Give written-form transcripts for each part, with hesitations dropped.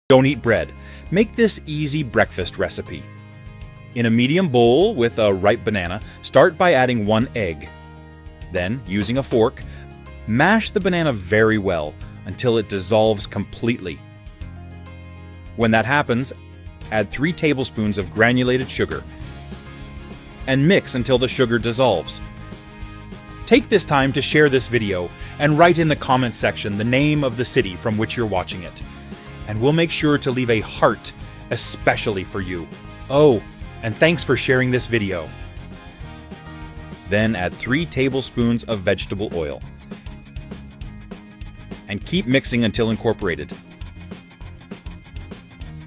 Don't eat bread. Make this easy breakfast recipe. In a medium bowl with a ripe banana, start by adding 1 egg. Then, using a fork, mash the banana very well until it dissolves completely. When that happens, add 3 tablespoons of granulated sugar and mix until the sugar dissolves. Take this time to share this video and write in the comment section the name of the city from which you're watching it. And we'll make sure to leave a heart especially for you. Oh, and thanks for sharing this video. Then add 3 tablespoons of vegetable oil. And keep mixing until incorporated.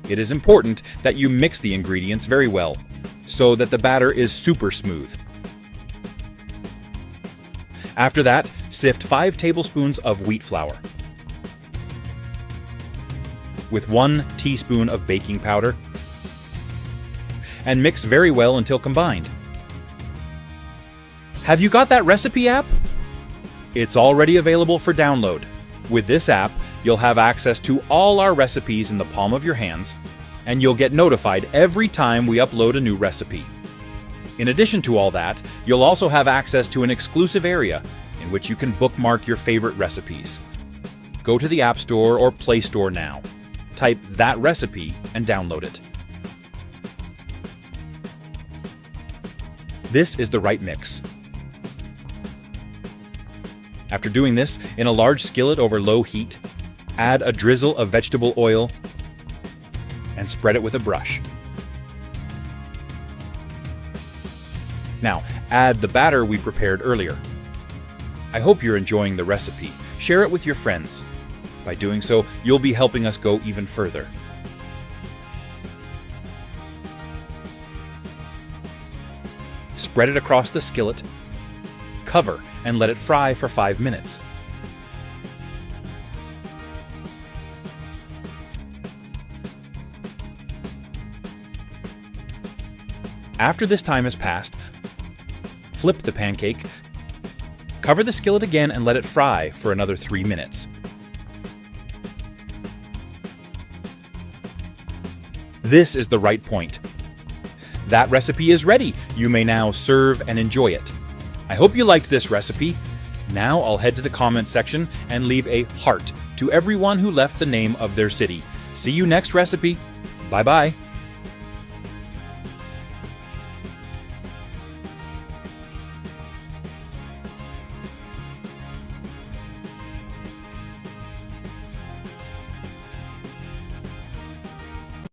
It is important that you mix the ingredients very well, so that the batter is super smooth. After that, sift 5 tablespoons of wheat flour with 1 teaspoon of baking powder and mix very well until combined. Have you got that recipe app? It's already available for download. With this app, you'll have access to all our recipes in the palm of your hands, and you'll get notified every time we upload a new recipe. In addition to all that, you'll also have access to an exclusive area in which you can bookmark your favorite recipes. Go to the App Store or Play Store now. Type that recipe and download it. This is the right mix. After doing this, in a large skillet over low heat, add a drizzle of vegetable oil and spread it with a brush. Now, add the batter we prepared earlier. I hope you're enjoying the recipe. Share it with your friends. By doing so, you'll be helping us go even further. Spread it across the skillet, cover, and let it fry for 5 minutes. After this time has passed, flip the pancake, cover the skillet again and let it fry for another 3 minutes. This is the right point. That recipe is ready. You may now serve and enjoy it. I hope you liked this recipe. Now I'll head to the comment section and leave a heart to everyone who left the name of their city. See you next recipe. Bye-bye.